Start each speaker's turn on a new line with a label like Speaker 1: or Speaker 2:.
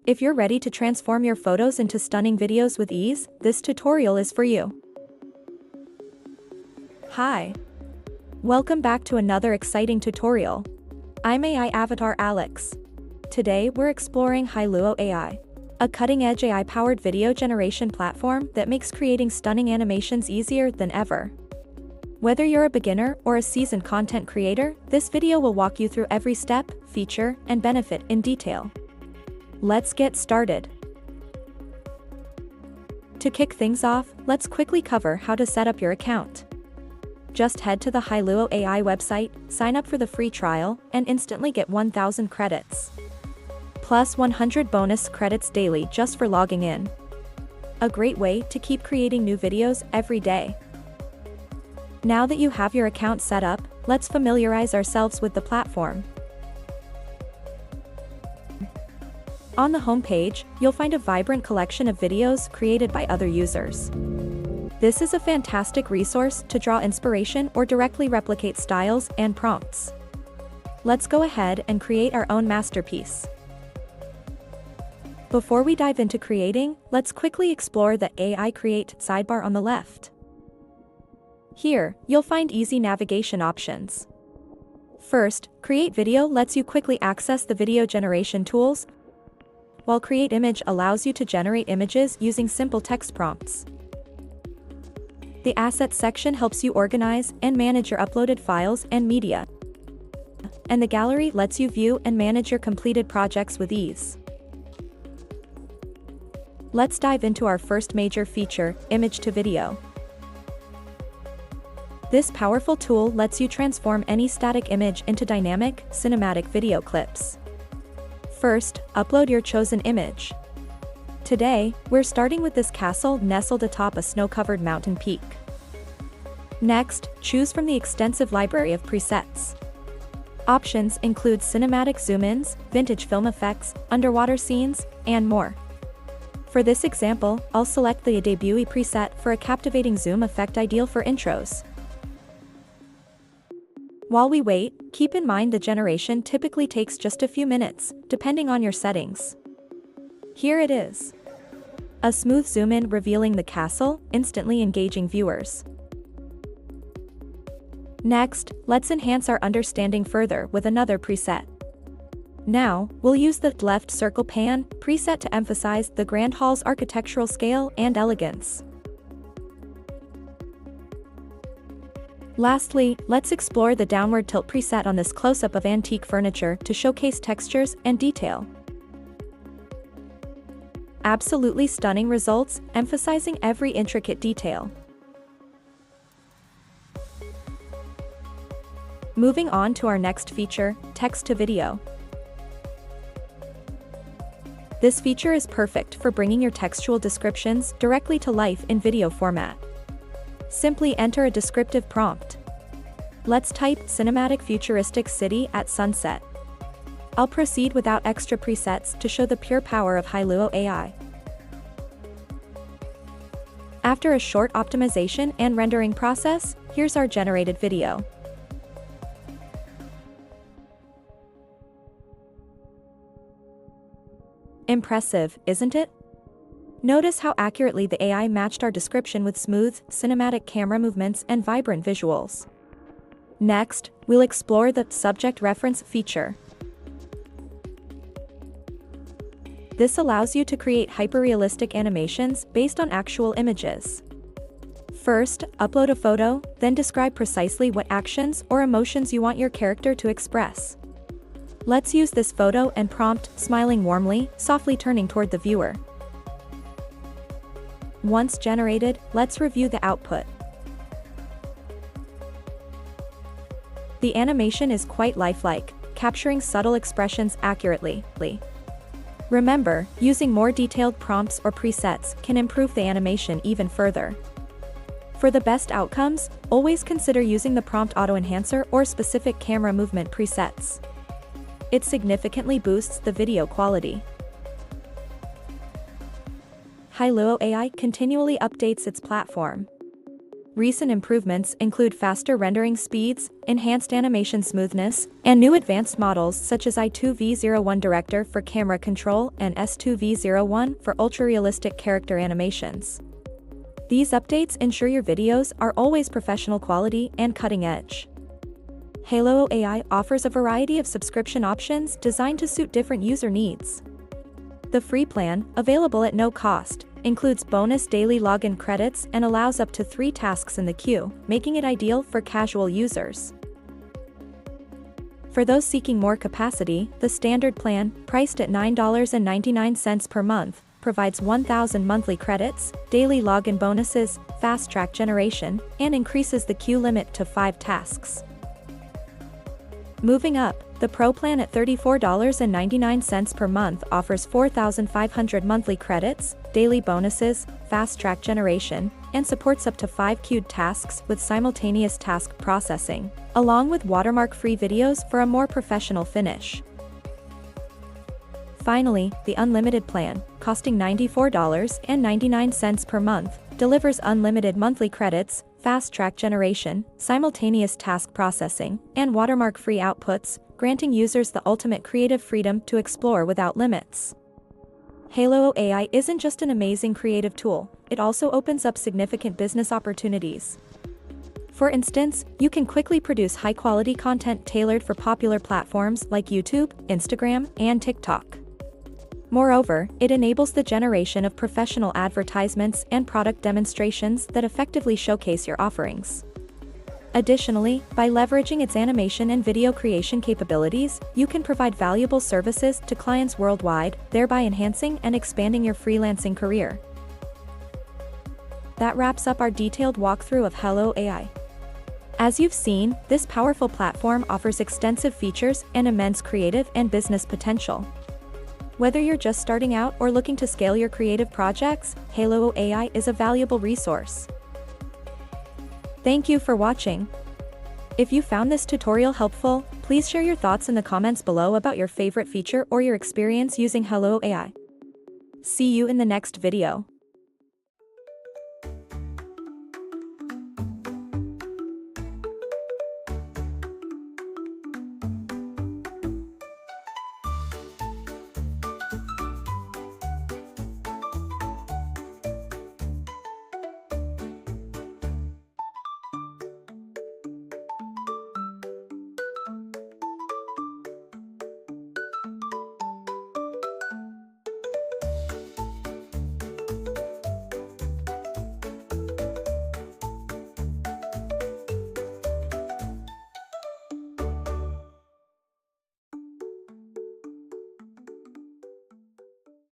Speaker 1: If you're ready to transform your photos into stunning videos with ease, this tutorial is for you. Hi. Welcome back to another exciting tutorial. I'm AI avatar Alex. Today we're exploring Hailuo AI, a cutting-edge AI-powered video generation platform that makes creating stunning animations easier than ever. Whether you're a beginner or a seasoned content creator, this video will walk you through every step, feature, and benefit in detail. Let's get started. To kick things off, let's quickly cover how to set up your account. Just head to the Hailuo AI website, sign up for the free trial, and instantly get 1,000 credits. Plus 100 bonus credits daily just for logging in. A great way to keep creating new videos every day. Now that you have your account set up, let's familiarize ourselves with the platform. On the home page, you'll find a vibrant collection of videos created by other users. This is a fantastic resource to draw inspiration or directly replicate styles and prompts. Let's go ahead and create our own masterpiece. Before we dive into creating, let's quickly explore the AI Create sidebar on the left. Here, you'll find easy navigation options. First, Create Video lets you quickly access the video generation tools, while Create Image allows you to generate images using simple text prompts. The Assets section helps you organize and manage your uploaded files and media. And the Gallery lets you view and manage your completed projects with ease. Let's dive into our first major feature, Image to Video. This powerful tool lets you transform any static image into dynamic, cinematic video clips. First, upload your chosen image. Today, we're starting with this castle nestled atop a snow-covered mountain peak. Next, choose from the extensive library of presets. Options include cinematic zoom-ins, vintage film effects, underwater scenes, and more. For this example, I'll select the debut preset for a captivating zoom effect ideal for intros. While we wait, keep in mind the generation typically takes just a few minutes, depending on your settings. Here it is. A smooth zoom-in revealing the castle, instantly engaging viewers. Next, let's enhance our understanding further with another preset. Now, we'll use the left circle pan preset to emphasize the grand hall's architectural scale and elegance. Lastly, let's explore the downward tilt preset on this close-up of antique furniture to showcase textures and detail. Absolutely stunning results, emphasizing every intricate detail. Moving on to our next feature, Text to Video. This feature is perfect for bringing your textual descriptions directly to life in video format. Simply enter a descriptive prompt. Let's type cinematic futuristic city at sunset. I'll proceed without extra presets to show the pure power of Hailuo AI. After a short optimization and rendering process, here's our generated video. Impressive, isn't it? Notice how accurately the AI matched our description with smooth, cinematic camera movements and vibrant visuals. Next, we'll explore the subject reference feature. This allows you to create hyperrealistic animations based on actual images. First, upload a photo, then describe precisely what actions or emotions you want your character to express. Let's use this photo and prompt, smiling warmly, softly turning toward the viewer. Once generated, let's review the output. The animation is quite lifelike, capturing subtle expressions accurately. Remember, using more detailed prompts or presets can improve the animation even further. For the best outcomes, always consider using the prompt auto enhancer or specific camera movement presets. It significantly boosts the video quality. Hailuo AI continually updates its platform. Recent improvements include faster rendering speeds, enhanced animation smoothness, and new advanced models such as i2v01 Director for camera control and S2v01 for ultra-realistic character animations. These updates ensure your videos are always professional quality and cutting edge. Hailuo AI offers a variety of subscription options designed to suit different user needs. The free plan, available at no cost, includes bonus daily login credits and allows up to 3 tasks in the queue, making it ideal for casual users. For those seeking more capacity, the standard plan, priced at $9.99 per month, provides 1,000 monthly credits, daily login bonuses, fast-track generation, and increases the queue limit to 5 tasks. Moving up, the Pro plan at $34.99 per month offers 4,500 monthly credits, daily bonuses, fast-track generation, and supports up to 5 queued tasks with simultaneous task processing, along with watermark-free videos for a more professional finish. Finally, the Unlimited plan, costing $94.99 per month, delivers unlimited monthly credits, fast-track generation, simultaneous task processing, and watermark-free outputs, granting users the ultimate creative freedom to explore without limits. Hailuo AI isn't just an amazing creative tool, it also opens up significant business opportunities. For instance, you can quickly produce high-quality content tailored for popular platforms like YouTube, Instagram, and TikTok. Moreover, it enables the generation of professional advertisements and product demonstrations that effectively showcase your offerings. Additionally, by leveraging its animation and video creation capabilities, you can provide valuable services to clients worldwide, thereby enhancing and expanding your freelancing career. That wraps up our detailed walkthrough of Hailuo AI. As you've seen, this powerful platform offers extensive features and immense creative and business potential. Whether you're just starting out or looking to scale your creative projects, Hailuo AI is a valuable resource. Thank you for watching. If you found this tutorial helpful, please share your thoughts in the comments below about your favorite feature or your experience using Hailuo AI. See you in the next video.